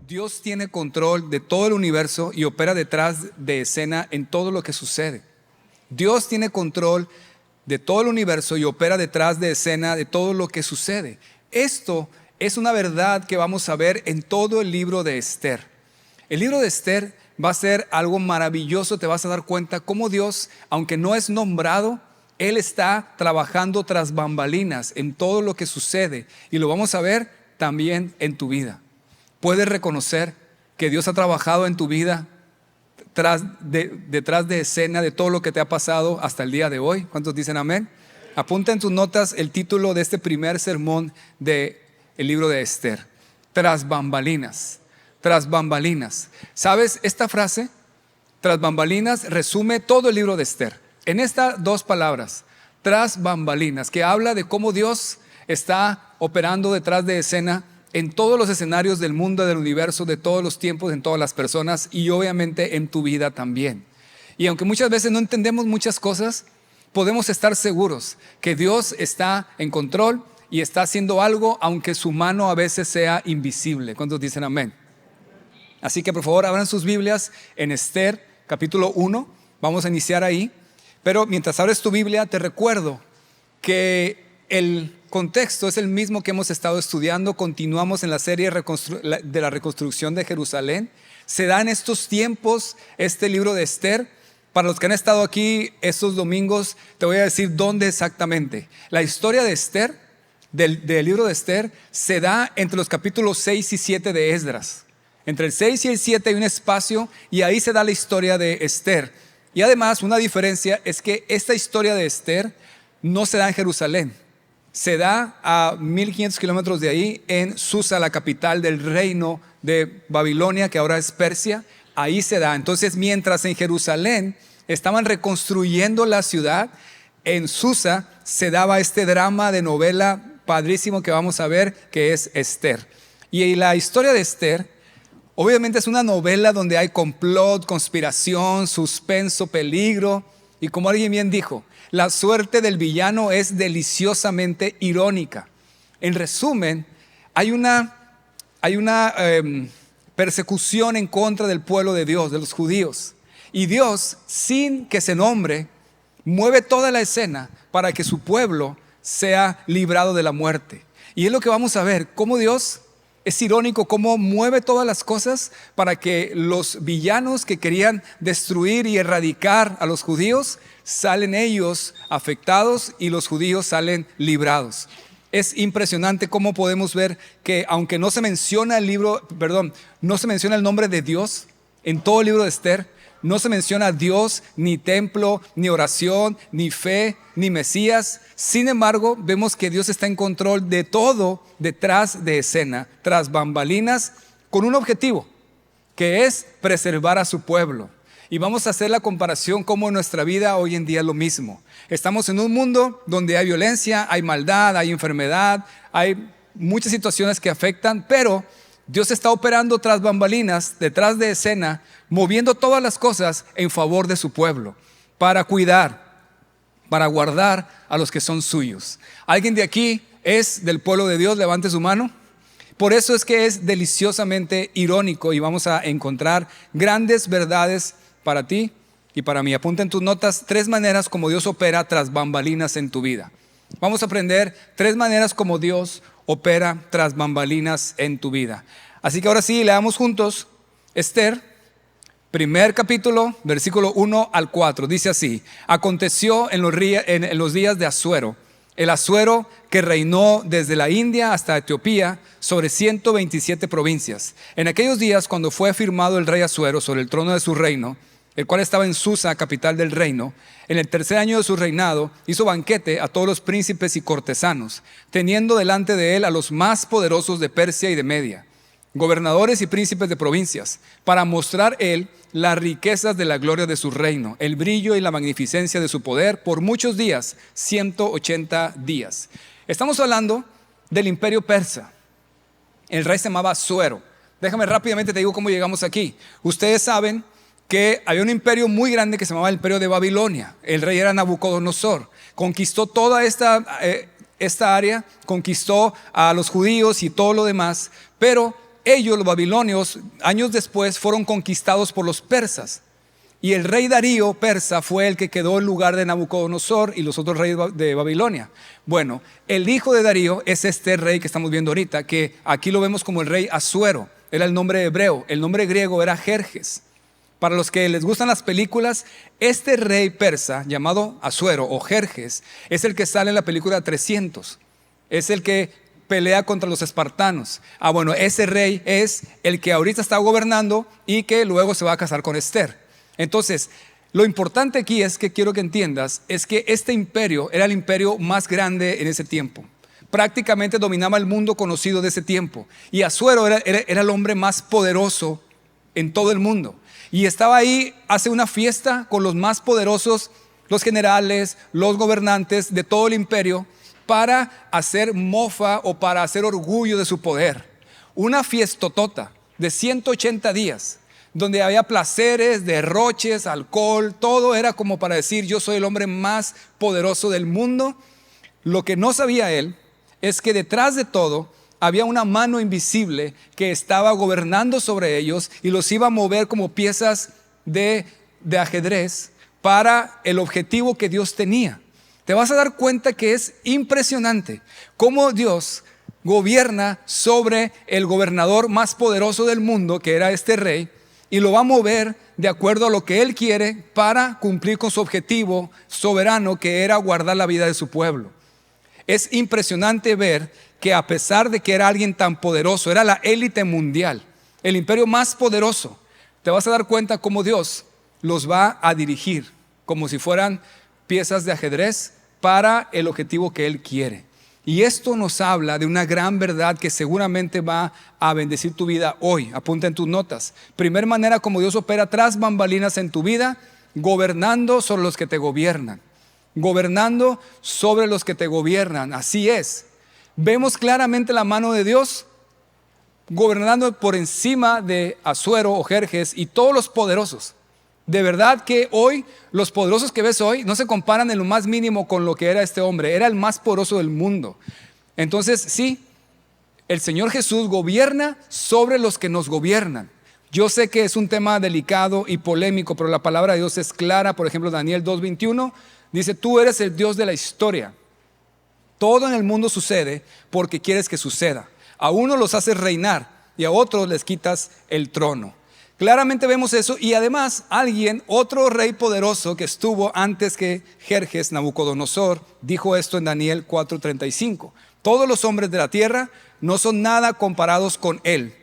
Dios tiene control de todo el universo y opera detrás de escena en todo lo que sucede. Dios tiene control de todo el universo y opera detrás de escena de todo lo que sucede. Esto es una verdad que vamos a ver en todo el libro de Esther. El libro de Esther va a ser algo maravilloso. Te vas a dar cuenta cómo Dios, aunque no es nombrado, Él está trabajando tras bambalinas en todo lo que sucede. Y lo vamos a ver también en tu vida. Puedes reconocer que Dios ha trabajado en tu vida detrás de escena de todo lo que te ha pasado hasta el día de hoy. ¿Cuántos dicen amén? Apunta en tus notas el título de este primer sermón del libro de Esther: tras bambalinas. Tras bambalinas. ¿Sabes? Esta frase, tras bambalinas, resume todo el libro de Esther en estas dos palabras: tras bambalinas, que habla de cómo Dios está operando detrás de escena en todos los escenarios del mundo, del universo, de todos los tiempos, en todas las personas y obviamente en tu vida también. Y aunque muchas veces no entendemos muchas cosas, podemos estar seguros que Dios está en control y está haciendo algo, aunque su mano a veces sea invisible. ¿Cuántos dicen amén? Así que por favor abran sus Biblias en Esther capítulo 1. Vamos a iniciar ahí. Pero mientras abres tu Biblia, te recuerdo que el contexto es el mismo que hemos estado estudiando. Continuamos en la serie de la reconstrucción de Jerusalén. Se da en estos tiempos este libro de Esther. Para los que han estado aquí estos domingos, te voy a decir dónde exactamente. La historia de Esther, del libro de Esther, se da entre los capítulos 6 y 7 de Esdras. Entre el 6 y el 7 hay un espacio y ahí se da la historia de Esther. Y además una diferencia es que esta historia de Esther no se da en Jerusalén. Se da a 1500 kilómetros de ahí, en Susa, la capital del reino de Babilonia, que ahora es Persia. Ahí se da. Entonces, mientras en Jerusalén estaban reconstruyendo la ciudad, en Susa se daba este drama de novela padrísimo que vamos a ver, que es Esther. Y la historia de Esther, obviamente es una novela donde hay complot, conspiración, suspenso, peligro. Y como alguien bien dijo, la suerte del villano es deliciosamente irónica. En resumen, hay una persecución en contra del pueblo de Dios, de los judíos. Y Dios, sin que se nombre, mueve toda la escena para que su pueblo sea librado de la muerte. Y es lo que vamos a ver, cómo Dios es irónico, cómo mueve todas las cosas para que los villanos que querían destruir y erradicar a los judíos, salen ellos afectados y los judíos salen librados. Es impresionante cómo podemos ver que aunque no se menciona no se menciona el nombre de Dios en todo el libro de Esther, no se menciona Dios, ni templo, ni oración, ni fe, ni Mesías. Sin embargo, vemos que Dios está en control de todo detrás de escena, tras bambalinas, con un objetivo, que es preservar a su pueblo. Y vamos a hacer la comparación como en nuestra vida hoy en día es lo mismo. Estamos en un mundo donde hay violencia, hay maldad, hay enfermedad, hay muchas situaciones que afectan, pero Dios está operando tras bambalinas, detrás de escena, moviendo todas las cosas en favor de su pueblo, para cuidar, para guardar a los que son suyos. ¿Alguien de aquí es del pueblo de Dios? Levante su mano. Por eso es que es deliciosamente irónico y vamos a encontrar grandes verdades para ti y para mí. Apunta en tus notas 3 maneras como Dios opera tras bambalinas en tu vida. Vamos a aprender 3 maneras como Dios opera tras bambalinas en tu vida. Así que ahora sí, leamos juntos Esther, primer capítulo, versículo 1 al 4. Dice así: aconteció en los días de Asuero, el Asuero que reinó desde la India hasta Etiopía sobre 127 provincias. En aquellos días, cuando fue firmado el rey Asuero sobre el trono de su reino, el cual estaba en Susa, capital del reino, en el 3er año de su reinado, hizo banquete a todos los príncipes y cortesanos, teniendo delante de él a los más poderosos de Persia y de Media, gobernadores y príncipes de provincias, para mostrar él las riquezas de la gloria de su reino, el brillo y la magnificencia de su poder por muchos días, 180 días. Estamos hablando del imperio persa. El rey se llamaba Asuero. Déjame rápidamente te digo cómo llegamos aquí. Ustedes saben que había un imperio muy grande que se llamaba el imperio de Babilonia. El rey era Nabucodonosor. Conquistó toda esta área, conquistó a los judíos y todo lo demás, pero ellos, los babilonios, años después fueron conquistados por los persas. Y el rey Darío persa fue el que quedó en lugar de Nabucodonosor y los otros reyes de Babilonia. Bueno, el hijo de Darío es este rey que estamos viendo ahorita, que aquí lo vemos como el rey Asuero. Era el nombre hebreo, el nombre griego era Jerjes. Para los que les gustan las películas, este rey persa llamado Asuero o Jerjes es el que sale en la película 300. Es el que pelea contra los espartanos. Bueno, ese rey es el que ahorita está gobernando y que luego se va a casar con Esther. Entonces, lo importante aquí es que quiero que entiendas es que este imperio era el imperio más grande en ese tiempo. Prácticamente dominaba el mundo conocido de ese tiempo. Y Asuero era el hombre más poderoso en todo el mundo. Y estaba ahí, hace una fiesta con los más poderosos, los generales, los gobernantes de todo el imperio, para hacer mofa o para hacer orgullo de su poder. Una fiestotota de 180 días. Donde había placeres, derroches, alcohol, todo era como para decir yo soy el hombre más poderoso del mundo. Lo que no sabía él es que detrás de todo había una mano invisible que estaba gobernando sobre ellos y los iba a mover como piezas de ajedrez para el objetivo que Dios tenía. Te vas a dar cuenta que es impresionante cómo Dios gobierna sobre el gobernador más poderoso del mundo, que era este rey, y lo va a mover de acuerdo a lo que él quiere para cumplir con su objetivo soberano, que era guardar la vida de su pueblo. Es impresionante ver que a pesar de que era alguien tan poderoso, era la élite mundial, el imperio más poderoso, te vas a dar cuenta cómo Dios los va a dirigir como si fueran piezas de ajedrez para el objetivo que él quiere. Y esto nos habla de una gran verdad que seguramente va a bendecir tu vida hoy. Apunta en tus notas. Primer manera como Dios opera tras bambalinas en tu vida, gobernando sobre los que te gobiernan. Gobernando sobre los que te gobiernan. Así es. Vemos claramente la mano de Dios gobernando por encima de Asuero o Jerjes y todos los poderosos. De verdad que hoy, los poderosos que ves hoy no se comparan en lo más mínimo con lo que era este hombre. Era el más poderoso del mundo. Entonces, sí, el Señor Jesús gobierna sobre los que nos gobiernan. Yo sé que es un tema delicado y polémico, pero la palabra de Dios es clara. Por ejemplo, Daniel 2:21 dice, tú eres el Dios de la historia. Todo en el mundo sucede porque quieres que suceda. A unos los haces reinar y a otros les quitas el trono. Claramente vemos eso y además otro rey poderoso que estuvo antes que Jerjes, Nabucodonosor, dijo esto en Daniel 4:35. Todos los hombres de la tierra no son nada comparados con él.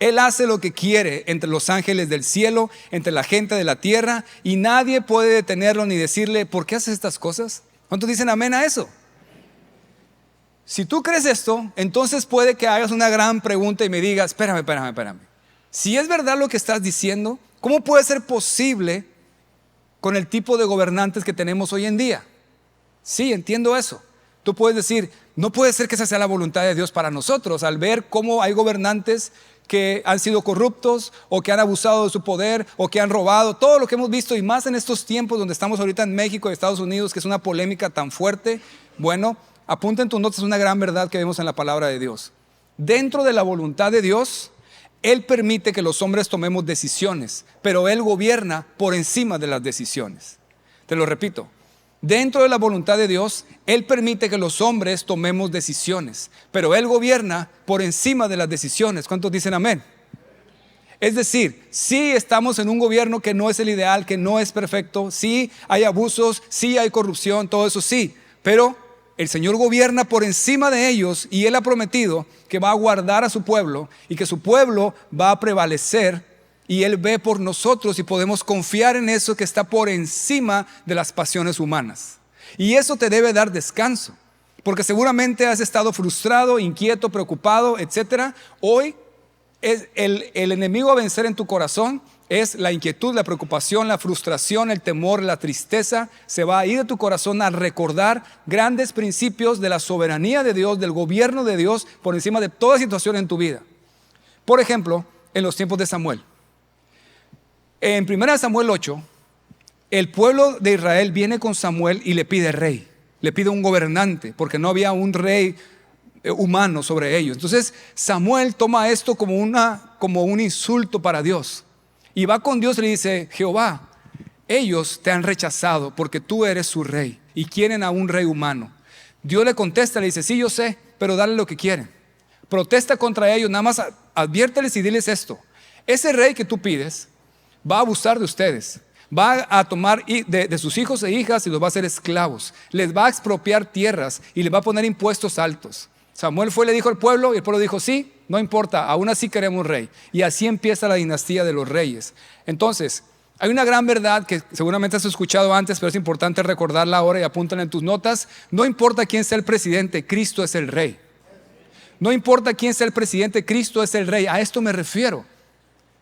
Él hace lo que quiere entre los ángeles del cielo, entre la gente de la tierra y nadie puede detenerlo ni decirle, ¿por qué haces estas cosas? ¿Cuántos dicen amén a eso? Si tú crees esto, entonces puede que hagas una gran pregunta y me digas, espérame. Si es verdad lo que estás diciendo, ¿cómo puede ser posible con el tipo de gobernantes que tenemos hoy en día? Sí, entiendo eso. Tú puedes decir, no puede ser que esa sea la voluntad de Dios para nosotros, al ver cómo hay gobernantes que han sido corruptos o que han abusado de su poder o que han robado, todo lo que hemos visto y más en estos tiempos donde estamos ahorita en México y Estados Unidos, que es una polémica tan fuerte. Bueno, apunta en tus notas una gran verdad que vemos en la palabra de Dios. Dentro de la voluntad de Dios, Él permite que los hombres tomemos decisiones, pero Él gobierna por encima de las decisiones. Te lo repito, dentro de la voluntad de Dios, Él permite que los hombres tomemos decisiones, pero Él gobierna por encima de las decisiones. ¿Cuántos dicen amén? Es decir, sí estamos en un gobierno que no es el ideal, que no es perfecto, sí hay abusos, sí hay corrupción, todo eso sí, pero el Señor gobierna por encima de ellos y Él ha prometido que va a guardar a su pueblo y que su pueblo va a prevalecer y Él ve por nosotros y podemos confiar en eso que está por encima de las pasiones humanas. Y eso te debe dar descanso, porque seguramente has estado frustrado, inquieto, preocupado, etc. Hoy es el enemigo a vencer en tu corazón es la inquietud, la preocupación, la frustración, el temor, la tristeza. Se va a ir de tu corazón a recordar grandes principios de la soberanía de Dios, del gobierno de Dios por encima de toda situación en tu vida. Por ejemplo, en los tiempos de Samuel. En 1 Samuel 8, el pueblo de Israel viene con Samuel y le pide rey, le pide un gobernante, porque no había un rey humano sobre ellos. Entonces Samuel toma esto como un insulto para Dios y va con Dios y le dice: Jehová, ellos te han rechazado porque tú eres su rey y quieren a un rey humano. Dios le contesta, le dice: sí, yo sé, pero dale lo que quieren. Protesta contra ellos, nada más adviérteles y diles esto: ese rey que tú pides va a abusar de ustedes, va a tomar de sus hijos e hijas y los va a hacer esclavos, les va a expropiar tierras y les va a poner impuestos altos. Samuel fue y le dijo al pueblo, y el pueblo dijo: sí, no importa, aún así queremos un rey. Y así empieza la dinastía de los reyes. Entonces, hay una gran verdad que seguramente has escuchado antes, pero es importante recordarla ahora y apúntala en tus notas. No importa quién sea el presidente, Cristo es el rey. No importa quién sea el presidente, Cristo es el rey. A esto me refiero.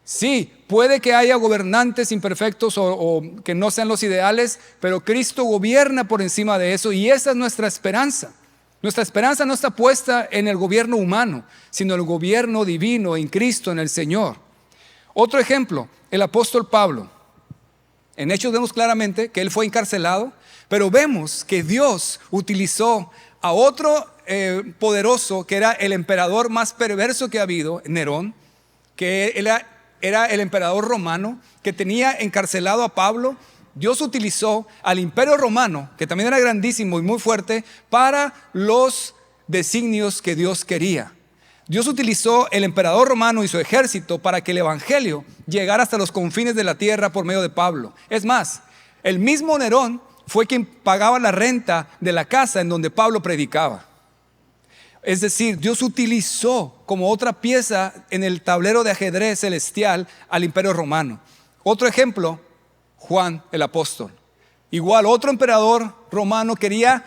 Sí, puede que haya gobernantes imperfectos o que no sean los ideales, pero Cristo gobierna por encima de eso y esa es nuestra esperanza. Nuestra esperanza no está puesta en el gobierno humano, sino en el gobierno divino, en Cristo, en el Señor. Otro ejemplo, el apóstol Pablo. En Hechos vemos claramente que él fue encarcelado, pero vemos que Dios utilizó a otro poderoso, que era el emperador más perverso que ha habido, Nerón, que era el emperador romano, que tenía encarcelado a Pablo. Dios utilizó al imperio romano, que también era grandísimo y muy fuerte, para los designios que Dios quería. Dios utilizó el emperador romano y su ejército para que el evangelio llegara hasta los confines de la tierra por medio de Pablo. Es más, el mismo Nerón fue quien pagaba la renta de la casa en donde Pablo predicaba. Es decir, Dios utilizó como otra pieza en el tablero de ajedrez celestial al imperio romano. Otro ejemplo, Juan el apóstol. Igual otro emperador romano quería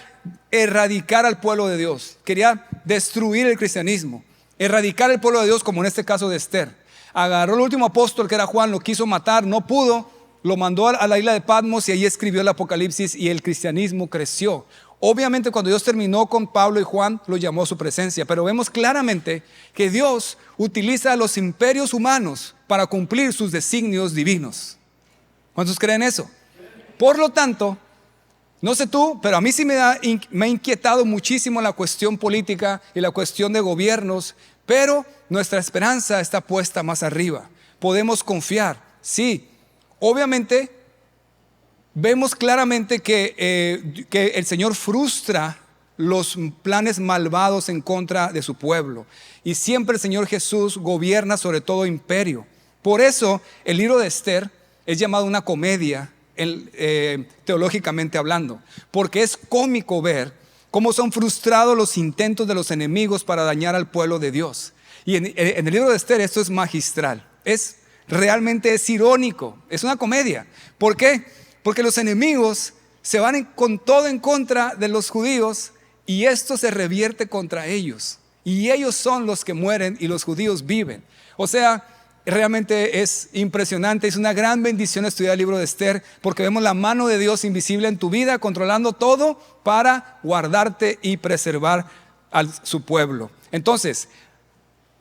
erradicar al pueblo de Dios, quería destruir el cristianismo, erradicar el pueblo de Dios, como en este caso de Esther. Agarró el último apóstol, que era Juan, lo quiso matar, no pudo, lo mandó a la isla de Patmos y ahí escribió el Apocalipsis y el cristianismo creció. Obviamente cuando Dios terminó con Pablo y Juan, lo llamó a su presencia, pero vemos claramente que Dios utiliza a los imperios humanos para cumplir sus designios divinos. ¿Cuántos creen eso? Por lo tanto, no sé tú, pero a mí sí me ha inquietado muchísimo la cuestión política y la cuestión de gobiernos, pero nuestra esperanza está puesta más arriba. Podemos confiar, sí. Obviamente, vemos claramente que el Señor frustra los planes malvados en contra de su pueblo. Y siempre el Señor Jesús gobierna sobre todo imperio. Por eso, el libro de Esther es llamado una comedia, teológicamente hablando, porque es cómico ver cómo son frustrados los intentos de los enemigos para dañar al pueblo de Dios. Y en el libro de Esther esto es magistral, realmente es irónico, es una comedia. ¿Por qué? Porque los enemigos se van con todo en contra de los judíos y esto se revierte contra ellos. Y ellos son los que mueren y los judíos viven. O sea, realmente es impresionante, es una gran bendición estudiar el libro de Esther porque vemos la mano de Dios invisible en tu vida controlando todo para guardarte y preservar a su pueblo. Entonces,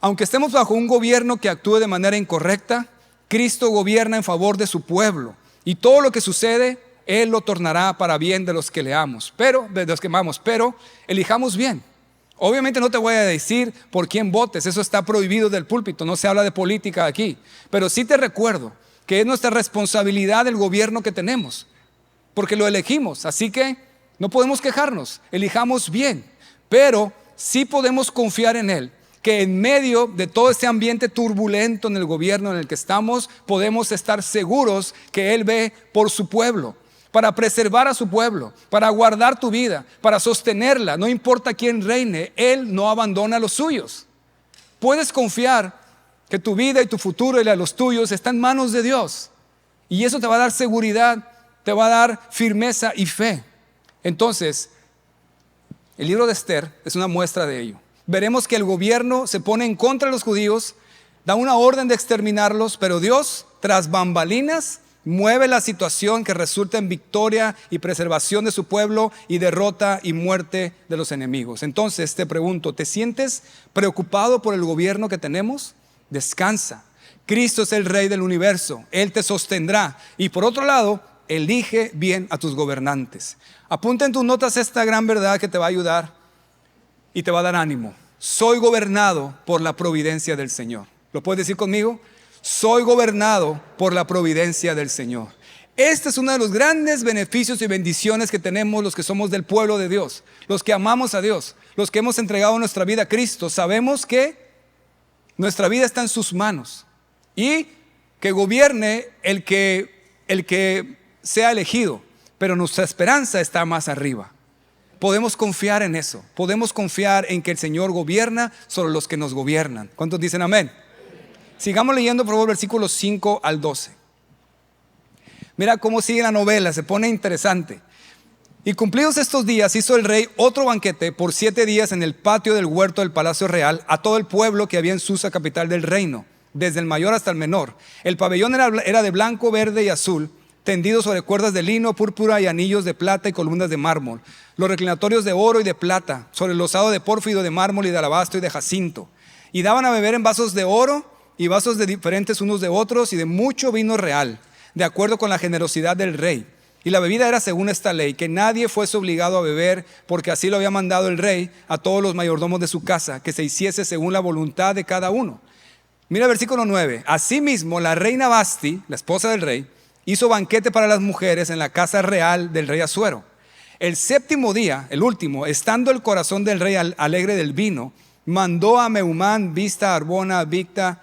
aunque estemos bajo un gobierno que actúe de manera incorrecta, Cristo gobierna en favor de su pueblo y todo lo que sucede Él lo tornará para bien de los que le amamos, de los que amamos, pero elijamos bien. Obviamente no te voy a decir por quién votes, eso está prohibido del púlpito, no se habla de política aquí. Pero sí te recuerdo que es nuestra responsabilidad el gobierno que tenemos, porque lo elegimos, así que no podemos quejarnos, elijamos bien. Pero sí podemos confiar en Él, que en medio de todo este ambiente turbulento en el gobierno en el que estamos, podemos estar seguros que Él ve por su pueblo, para preservar a su pueblo, para guardar tu vida, para sostenerla. No importa quién reine, Él no abandona a los suyos. Puedes confiar que tu vida y tu futuro y la de los tuyos está en manos de Dios. Y eso te va a dar seguridad, te va a dar firmeza y fe. Entonces, el libro de Esther es una muestra de ello. Veremos que el gobierno se pone en contra de los judíos, da una orden de exterminarlos, pero Dios, tras bambalinas, mueve la situación que resulta en victoria y preservación de su pueblo y derrota y muerte de los enemigos. Entonces te pregunto, ¿te sientes preocupado por el gobierno que tenemos? Descansa. Cristo es el Rey del universo. Él te sostendrá. Y por otro lado, elige bien a tus gobernantes. Apunta en tus notas esta gran verdad que te va a ayudar. y te va a dar ánimo. Soy gobernado por la providencia del Señor. ¿Lo puedes decir conmigo? Soy gobernado por la providencia del Señor. Este es uno de los grandes beneficios y bendiciones que tenemos los que somos del pueblo de Dios, los que amamos a Dios, los que hemos entregado nuestra vida a Cristo. Sabemos que nuestra vida está en sus manos y que gobierne el que sea elegido, pero nuestra esperanza está más arriba. Podemos confiar en eso, podemos confiar en que el Señor gobierna sobre los que nos gobiernan. ¿Cuántos dicen amén? Sigamos leyendo por favor versículos 5 al 12. Mira cómo sigue la novela, se pone interesante. Y cumplidos estos días hizo el rey otro banquete por 7 días en el patio del huerto del palacio real a todo el pueblo que había en Susa, capital del reino, desde el mayor hasta el menor. El pabellón era de blanco, verde y azul, tendido sobre cuerdas de lino, púrpura y anillos de plata y columnas de mármol. Los reclinatorios de oro y de plata, sobre el losado de pórfido, de mármol y de alabastro y de jacinto. Y daban a beber en vasos de oro y vasos de diferentes unos de otros y de mucho vino real, de acuerdo con la generosidad del rey. Y la bebida era según esta ley, que nadie fuese obligado a beber, porque así lo había mandado el rey a todos los mayordomos de su casa, que se hiciese según la voluntad de cada uno. Mira el versículo 9. Asimismo, la reina Vasti, la esposa del rey, hizo banquete para las mujeres en la casa real del rey Asuero. El 7º día, el último, estando el corazón del rey alegre del vino, mandó a Meumán, Vista, Arbona, Bigta,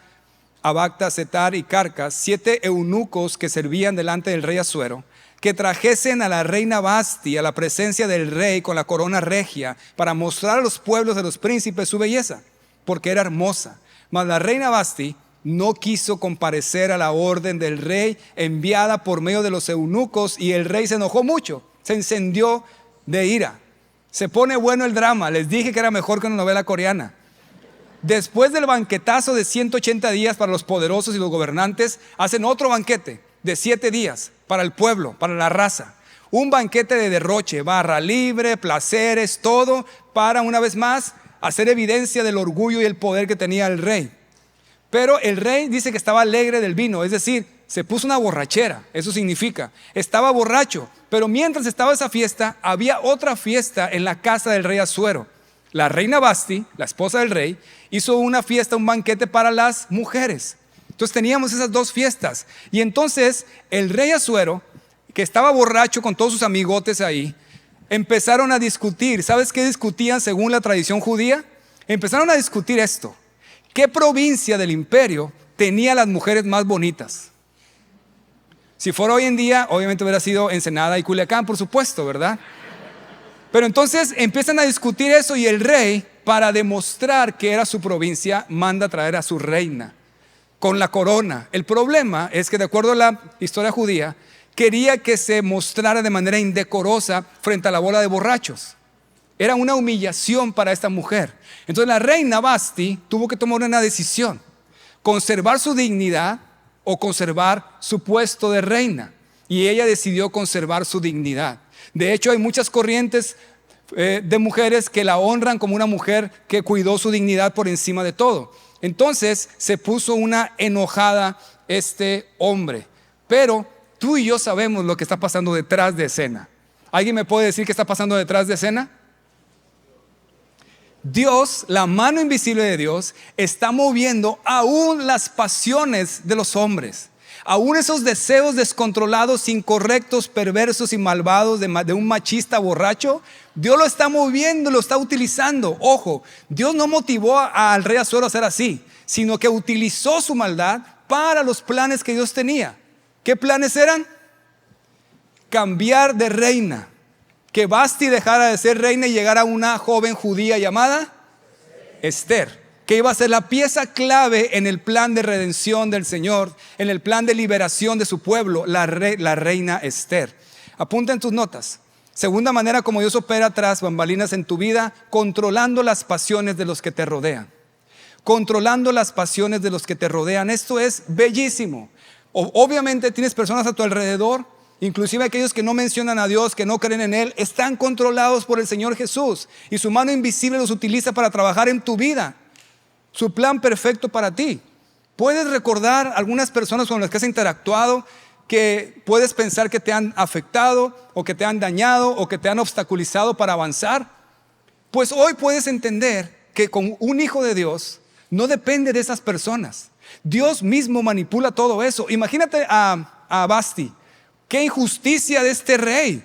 Abacta, Setar y Carcas, 7 eunucos que servían delante del rey Asuero, que trajesen a la reina Vasti a la presencia del rey con la corona regia, para mostrar a los pueblos de los príncipes su belleza, porque era hermosa. Mas la reina Vasti no quiso comparecer a la orden del rey enviada por medio de los eunucos, y el rey se enojó mucho, se encendió de ira. Se pone bueno el drama, les dije que era mejor que una novela coreana. Después del banquetazo de 180 días para los poderosos y los gobernantes, hacen otro banquete de 7 días para el pueblo, para la raza. Un banquete de derroche, barra libre, placeres, todo para una vez más hacer evidencia del orgullo y el poder que tenía el rey. Pero el rey dice que estaba alegre del vino, es decir, se puso una borrachera, eso significa, estaba borracho. Pero mientras estaba esa fiesta, había otra fiesta en la casa del rey Asuero. La reina Vasti, la esposa del rey, hizo una fiesta, un banquete para las mujeres. Entonces teníamos esas dos fiestas. Y entonces el rey Asuero, que estaba borracho con todos sus amigotes ahí, empezaron a discutir. ¿Sabes qué discutían según la tradición judía? Empezaron a discutir esto. ¿Qué provincia del imperio tenía las mujeres más bonitas? Si fuera hoy en día, obviamente hubiera sido Ensenada y Culiacán, por supuesto, ¿verdad? Pero entonces empiezan a discutir eso, y el rey, para demostrar que era su provincia, manda a traer a su reina con la corona. El problema es que, de acuerdo a la historia judía, quería que se mostrara de manera indecorosa frente a la bola de borrachos. Era una humillación para esta mujer. Entonces la reina Vasti tuvo que tomar una decisión: conservar su dignidad o conservar su puesto de reina. Y ella decidió conservar su dignidad. De hecho, hay muchas corrientes de mujeres que la honran como una mujer que cuidó su dignidad por encima de todo. Entonces se puso una enojada este hombre. Pero tú y yo sabemos lo que está pasando detrás de escena. ¿Alguien me puede decir qué está pasando detrás de escena? Dios, la mano invisible de Dios, está moviendo aún las pasiones de los hombres. Aún esos deseos descontrolados, incorrectos, perversos y malvados de un machista borracho, Dios lo está moviendo, lo está utilizando. Ojo, Dios no motivó al rey Asuero a ser así, sino que utilizó su maldad para los planes que Dios tenía. ¿Qué planes eran? Cambiar de reina, que Vasti dejara de ser reina y llegara una joven judía llamada Esther, que iba a ser la pieza clave en el plan de redención del Señor, en el plan de liberación de su pueblo, la reina Esther. Apunta en tus notas. Segunda manera como Dios opera tras bambalinas en tu vida: controlando las pasiones de los que te rodean. Controlando las pasiones de los que te rodean. Esto es bellísimo. Obviamente tienes personas a tu alrededor, inclusive aquellos que no mencionan a Dios, que no creen en Él, están controlados por el Señor Jesús, y su mano invisible los utiliza para trabajar en tu vida. Su plan perfecto para ti. ¿Puedes recordar algunas personas con las que has interactuado que puedes pensar que te han afectado, o que te han dañado, o que te han obstaculizado para avanzar? Pues hoy puedes entender que con un hijo de Dios no depende de esas personas. Dios mismo manipula todo eso. Imagínate a Vasti. Qué injusticia de este rey,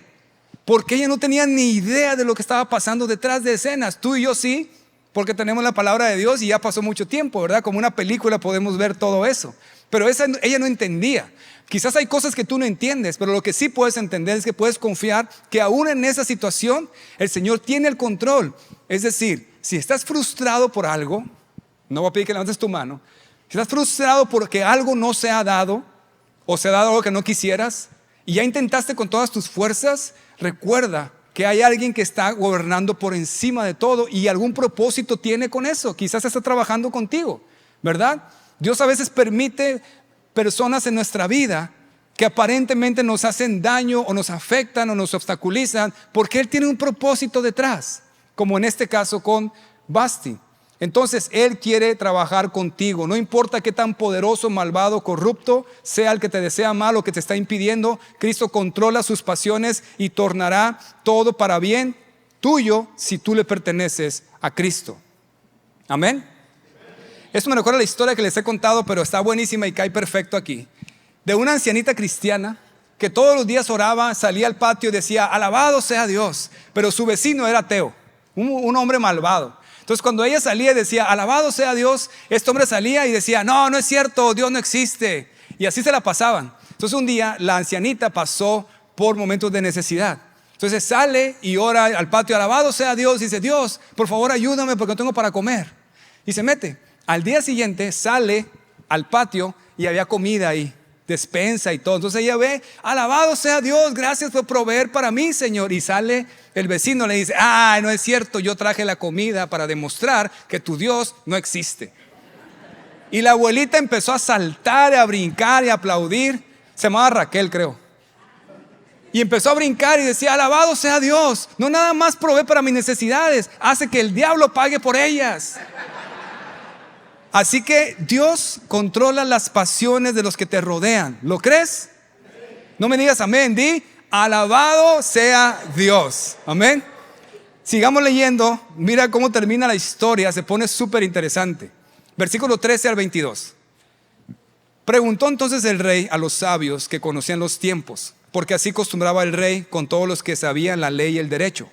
porque ella no tenía ni idea de lo que estaba pasando detrás de escenas. Tú y yo sí, porque tenemos la palabra de Dios y ya pasó mucho tiempo, ¿verdad? Como una película podemos ver todo eso. Pero ella no entendía. Quizás hay cosas que tú no entiendes, pero lo que sí puedes entender es que puedes confiar que aún en esa situación el Señor tiene el control. Es decir, si estás frustrado por algo, no voy a pedir que levantes tu mano. Si estás frustrado porque algo no se ha dado o se ha dado algo que no quisieras y ya intentaste con todas tus fuerzas, recuerda que hay alguien que está gobernando por encima de todo y algún propósito tiene con eso. Quizás está trabajando contigo, ¿verdad? Dios a veces permite personas en nuestra vida que aparentemente nos hacen daño o nos afectan o nos obstaculizan porque Él tiene un propósito detrás, como en este caso con Vasti. Entonces Él quiere trabajar contigo. No importa qué tan poderoso, malvado, corrupto sea el que te desea mal o que te está impidiendo, Cristo controla sus pasiones y tornará todo para bien tuyo si tú le perteneces a Cristo. Amén. Esto me recuerda la historia que les he contado, pero está buenísima y cae perfecto aquí. De una ancianita cristiana que todos los días oraba, salía al patio y decía, alabado sea Dios. Pero su vecino era ateo, un hombre malvado. Entonces cuando ella salía y decía, alabado sea Dios, este hombre salía y decía, no, no es cierto, Dios no existe. Y así se la pasaban. Entonces un día la ancianita pasó por momentos de necesidad. Entonces sale y ora al patio, alabado sea Dios, y dice, Dios, por favor ayúdame porque no tengo para comer. Y se mete. Al día siguiente sale al patio y había comida ahí, despensa y todo. Entonces ella ve, alabado sea Dios, gracias por proveer para mí, Señor. Y sale el vecino, le dice, no es cierto, yo traje la comida para demostrar que tu Dios no existe. Y la abuelita empezó a saltar, a brincar y a aplaudir. Se llamaba Raquel, creo. Y empezó a brincar y decía, alabado sea Dios, no nada más provee para mis necesidades, hace que el diablo pague por ellas. Así que Dios controla las pasiones de los que te rodean. ¿Lo crees? No me digas amén, di alabado sea Dios. Amén. Sigamos leyendo. Mira cómo termina la historia. Se pone súper interesante. Versículo 13 al 22. Preguntó entonces el rey a los sabios que conocían los tiempos, porque así acostumbraba el rey con todos los que sabían la ley y el derecho.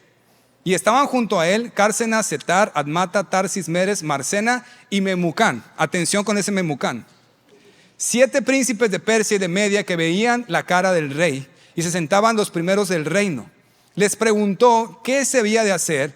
Y estaban junto a él Cársena, Setar, Admata, Tarsis, Meres, Marsena y Memucán. Atención con ese Memucán. 7 príncipes de Persia y de Media que veían la cara del rey y se sentaban los primeros del reino. Les preguntó qué se había de hacer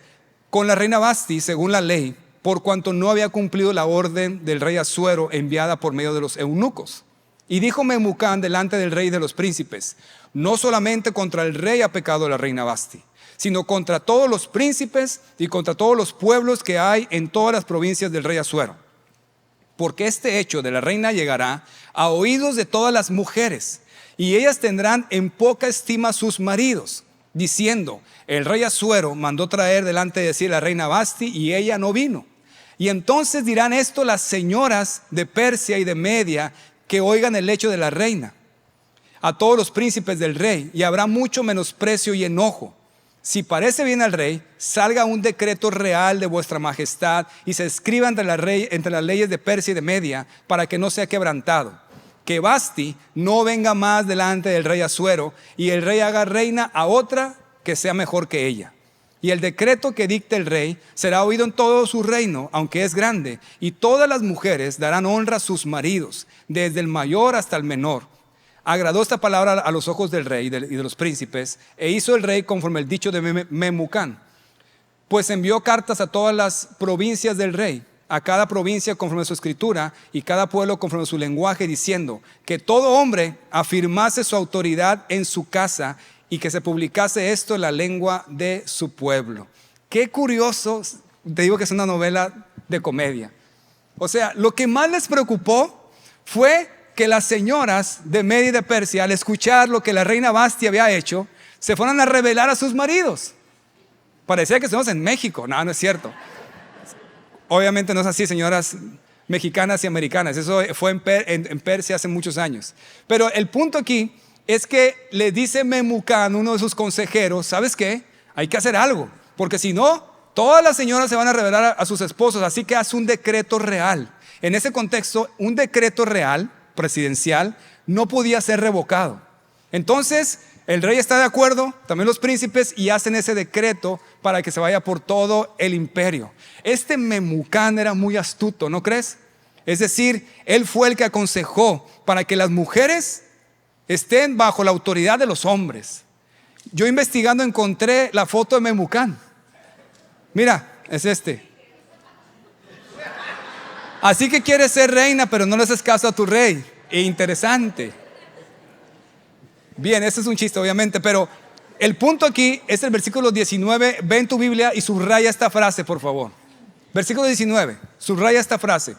con la reina Vasti según la ley, por cuanto no había cumplido la orden del rey Asuero enviada por medio de los eunucos. Y dijo Memucán delante del rey de los príncipes, no solamente contra el rey ha pecado la reina Vasti, sino contra todos los príncipes y contra todos los pueblos que hay en todas las provincias del rey Asuero. Porque este hecho de la reina llegará a oídos de todas las mujeres, y ellas tendrán en poca estima a sus maridos, diciendo, el rey Asuero mandó traer delante de sí la reina Vasti y ella no vino. Y entonces dirán esto las señoras de Persia y de Media que oigan el hecho de la reina a todos los príncipes del rey, y habrá mucho menosprecio y enojo. Si parece bien al rey, salga un decreto real de vuestra majestad y se escriba entre las leyes de Persia y de Media para que no sea quebrantado. Que Vasti no venga más delante del rey Asuero y el rey haga reina a otra que sea mejor que ella. Y el decreto que dicte el rey será oído en todo su reino, aunque es grande, y todas las mujeres darán honra a sus maridos, desde el mayor hasta el menor. Agradó esta palabra a los ojos del rey y de los príncipes, e hizo el rey conforme el dicho de Memucán. Pues envió cartas a todas las provincias del rey, a cada provincia conforme a su escritura, y cada pueblo conforme a su lenguaje, diciendo que todo hombre afirmase su autoridad en su casa, y que se publicase esto en la lengua de su pueblo. Qué curioso, te digo que es una novela de comedia. O sea, lo que más les preocupó fue que las señoras de Media y de Persia, al escuchar lo que la reina Vasti había hecho, se fueron a revelar a sus maridos. Parecía que estamos en México. No, no es cierto. Obviamente no es así, señoras mexicanas y americanas. Eso fue en Persia hace muchos años. Pero el punto aquí es que le dice Memucán, uno de sus consejeros, ¿sabes qué? Hay que hacer algo, porque si no, Todas las señoras se van a revelar a sus esposos, así que hace un decreto real. En ese contexto, un decreto real, presidencial, no podía ser revocado. Entonces, el rey está de acuerdo, también los príncipes, y hacen ese decreto para que se vaya por todo el imperio. Este Memucán era muy astuto, ¿no crees? Es decir, él fue el que aconsejó para que las mujeres estén bajo la autoridad de los hombres. Yo investigando encontré la foto de Memucán. Mira, es este. Así que quieres ser reina, pero no le haces caso a tu rey. Interesante. Bien, ese es un chiste obviamente, pero el punto aquí es el versículo 19. Ve en tu Biblia y subraya esta frase, por favor. Versículo 19, subraya esta frase.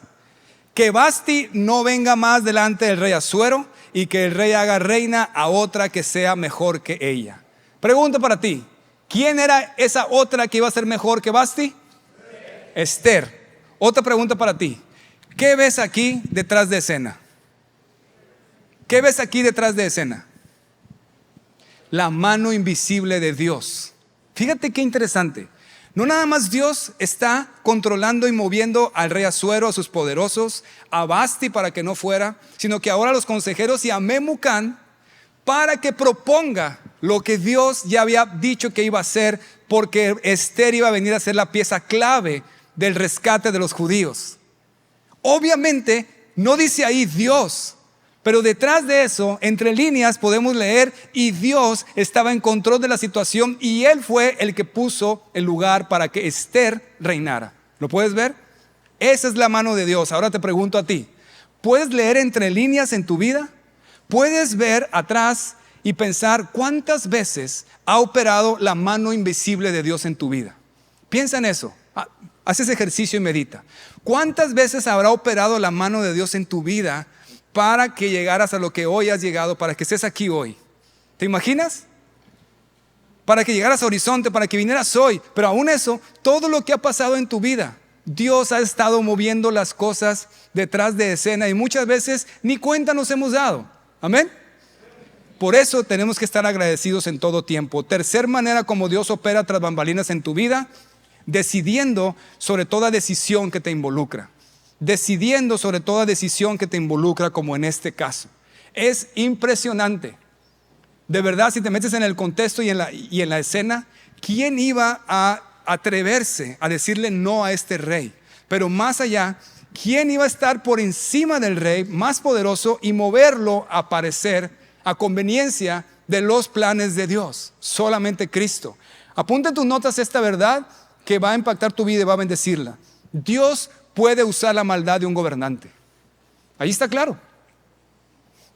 Que Vasti no venga más delante del rey Asuero y que el rey haga reina a otra que sea mejor que ella. Pregunta para ti, ¿quién era esa otra que iba a ser mejor que Vasti? Esther. Otra pregunta para ti, ¿qué ves aquí detrás de escena? ¿Qué ves aquí detrás de escena? La mano invisible de Dios. Fíjate qué interesante. No nada más Dios está controlando y moviendo al rey Asuero, a sus poderosos, a Vasti para que no fuera, sino que ahora a los consejeros y a Memucán para que proponga lo que Dios ya había dicho que iba a hacer, porque Esther iba a venir a ser la pieza clave del rescate de los judíos. Obviamente no dice ahí Dios, pero detrás de eso, entre líneas podemos leer, y Dios estaba en control de la situación y Él fue el que puso el lugar para que Esther reinara. ¿Lo puedes ver? Esa es la mano de Dios. Ahora te pregunto a ti, ¿puedes leer entre líneas en tu vida? ¿Puedes ver atrás y pensar cuántas veces ha operado la mano invisible de Dios en tu vida? Piensa en eso. Haz ese ejercicio y medita. ¿Cuántas veces habrá operado la mano de Dios en tu vida para que llegaras a lo que hoy has llegado, para que estés aquí hoy? ¿Te imaginas? Para que llegaras a Horizonte, para que vinieras hoy. Pero aún eso, todo lo que ha pasado en tu vida, Dios ha estado moviendo las cosas detrás de escena y muchas veces ni cuenta nos hemos dado. Amén. Por eso tenemos que estar agradecidos en todo tiempo. Tercer manera como Dios opera tras bambalinas en tu vida, decidiendo sobre toda decisión que te involucra. Decidiendo sobre toda decisión que te involucra, como en este caso. Es impresionante. De verdad, si te metes en el contexto y en la escena, ¿quién iba a atreverse a decirle no a este rey? Pero más allá, ¿quién iba a estar por encima del rey más poderoso y moverlo a parecer a conveniencia de los planes de Dios? Solamente Cristo. Apunta en tus notas esta verdad que va a impactar tu vida y va a bendecirla. Dios puede usar la maldad de un gobernante. Ahí está claro.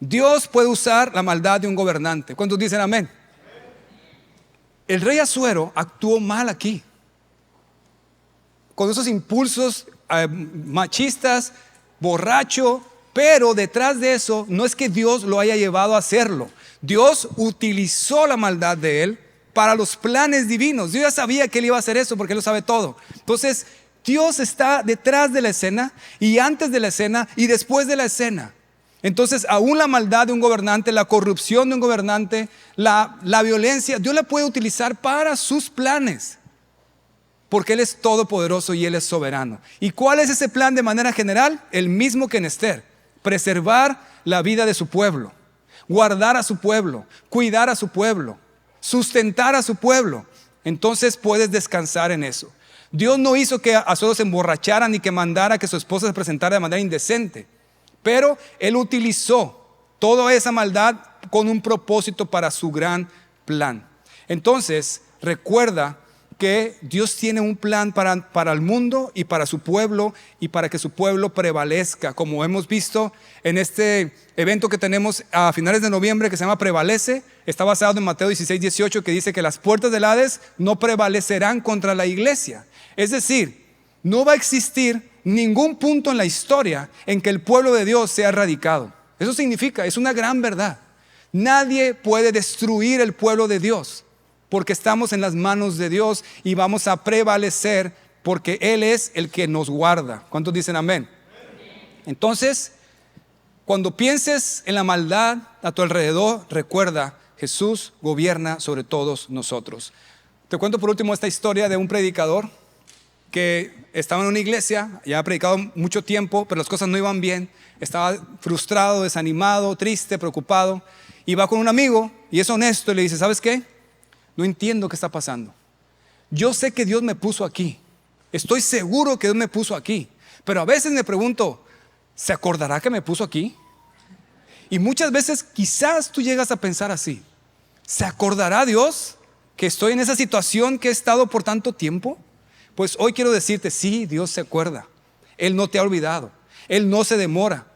Dios puede usar la maldad de un gobernante. ¿Cuántos dicen amén? El rey Asuero actuó mal aquí, con esos impulsos machistas, borracho, pero detrás de eso no es que Dios lo haya llevado a hacerlo. Dios utilizó la maldad de él para los planes divinos. Dios ya sabía que él iba a hacer eso porque él lo sabe todo. Entonces Dios está detrás de la escena y antes de la escena y después de la escena. Entonces aún la maldad de un gobernante, la corrupción de un gobernante, la violencia, Dios la puede utilizar para sus planes, porque Él es todopoderoso y Él es soberano. ¿Y cuál es ese plan de manera general? El mismo que en Esther: preservar la vida de su pueblo, guardar a su pueblo, cuidar a su pueblo, sustentar a su pueblo. Entonces puedes descansar en eso. Dios no hizo que Asuero se emborrachara ni que mandara que su esposa se presentara de manera indecente, pero Él utilizó toda esa maldad con un propósito para su gran plan. Entonces recuerda que Dios tiene un plan para el mundo y para su pueblo, y para que su pueblo prevalezca, como hemos visto en este evento que tenemos a finales de noviembre que se llama Prevalece. Está basado en Mateo 16:18, que dice que las puertas del Hades no prevalecerán contra la iglesia. Es decir, no va a existir ningún punto en la historia en que el pueblo de Dios sea erradicado. Eso significa, es una gran verdad. Nadie puede destruir el pueblo de Dios, porque estamos en las manos de Dios y vamos a prevalecer porque Él es el que nos guarda. ¿Cuántos dicen amén? Entonces, cuando pienses en la maldad a tu alrededor, recuerda, Jesús gobierna sobre todos nosotros. Te cuento por último esta historia de un predicador que estaba en una iglesia, ya ha predicado mucho tiempo, pero las cosas no iban bien. Estaba frustrado, desanimado, triste, preocupado. Y va con un amigo y es honesto y le dice, ¿sabes qué? No entiendo qué está pasando. Yo sé que Dios me puso aquí. Estoy seguro que Dios me puso aquí. Pero a veces me pregunto, ¿se acordará que me puso aquí? Y muchas veces quizás tú llegas a pensar así. ¿Se acordará Dios que estoy en esa situación que he estado por tanto tiempo? Pues hoy quiero decirte, sí, Dios se acuerda. Él no te ha olvidado. Él no se demora.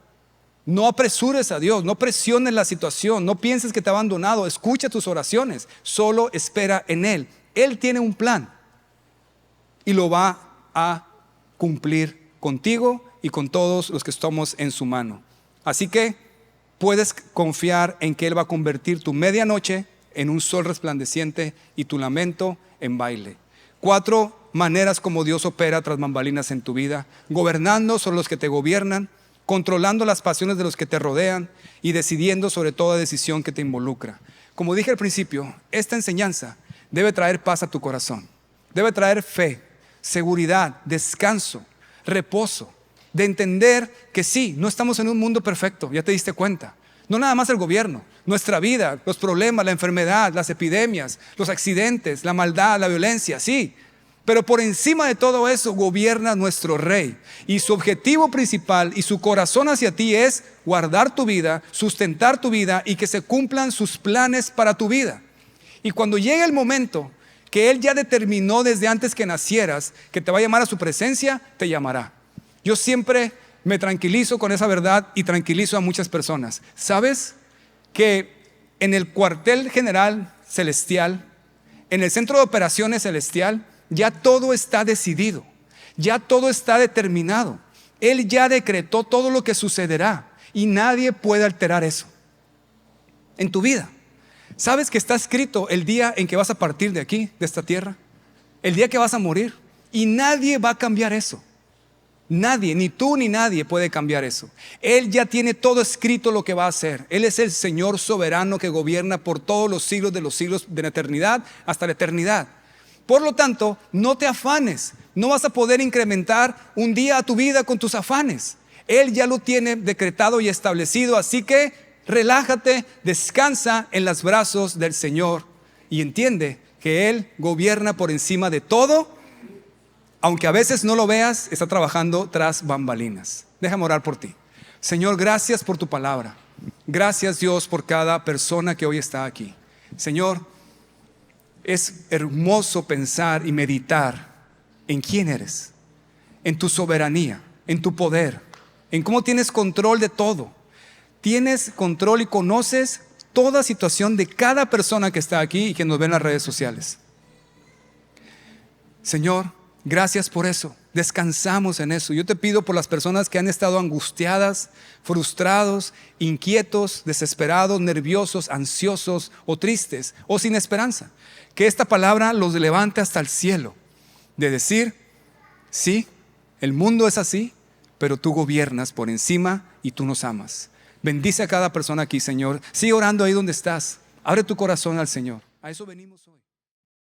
No apresures a Dios, no presiones la situación, no pienses que te ha abandonado. Escucha tus oraciones, solo espera en Él. Él tiene un plan y lo va a cumplir contigo y con todos los que estamos en su mano. Así que puedes confiar en que Él va a convertir tu medianoche en un sol resplandeciente y tu lamento en baile. 4 maneras como Dios opera tras bambalinas en tu vida: gobernando sobre los que te gobiernan, controlando las pasiones de los que te rodean y decidiendo sobre toda decisión que te involucra. Como dije al principio, esta enseñanza debe traer paz a tu corazón, debe traer fe, seguridad, descanso, reposo, de entender que sí, no estamos en un mundo perfecto, ya te diste cuenta. No nada más el gobierno, nuestra vida, los problemas, la enfermedad, las epidemias, los accidentes, la maldad, la violencia, sí. Pero por encima de todo eso gobierna nuestro Rey. Y su objetivo principal y su corazón hacia ti es guardar tu vida, sustentar tu vida y que se cumplan sus planes para tu vida. Y cuando llegue el momento que Él ya determinó desde antes que nacieras que te va a llamar a su presencia, te llamará. Yo siempre me tranquilizo con esa verdad y tranquilizo a muchas personas. ¿Sabes que en el cuartel general celestial, en el centro de operaciones celestial, ya todo está decidido, ya todo está determinado? Él ya decretó todo lo que sucederá y nadie puede alterar eso en tu vida. ¿Sabes que está escrito el día en que vas a partir de aquí, de esta tierra? El día que vas a morir. Y nadie va a cambiar eso. Nadie, ni tú ni nadie puede cambiar eso. Él ya tiene todo escrito lo que va a hacer. Él es el Señor soberano que gobierna por todos los siglos, de la eternidad hasta la eternidad. Por lo tanto, no te afanes. No vas a poder incrementar un día a tu vida con tus afanes. Él ya lo tiene decretado y establecido, así que relájate, descansa en los brazos del Señor y entiende que Él gobierna por encima de todo. Aunque a veces no lo veas, está trabajando tras bambalinas. Déjame orar por ti. Señor, gracias por tu palabra. Gracias, Dios, por cada persona que hoy está aquí. Señor, es hermoso pensar y meditar en quién eres, en tu soberanía, en tu poder, en cómo tienes control de todo. Tienes control y conoces toda situación de cada persona que está aquí y que nos ve en las redes sociales. Señor, gracias por eso. Descansamos en eso. Yo te pido por las personas que han estado angustiadas, frustrados, inquietos, desesperados, nerviosos, ansiosos o tristes o sin esperanza. Que esta palabra los levante hasta el cielo. De decir, sí, el mundo es así, pero tú gobiernas por encima y tú nos amas. Bendice a cada persona aquí, Señor. Sigue orando ahí donde estás. Abre tu corazón al Señor. A eso venimos hoy.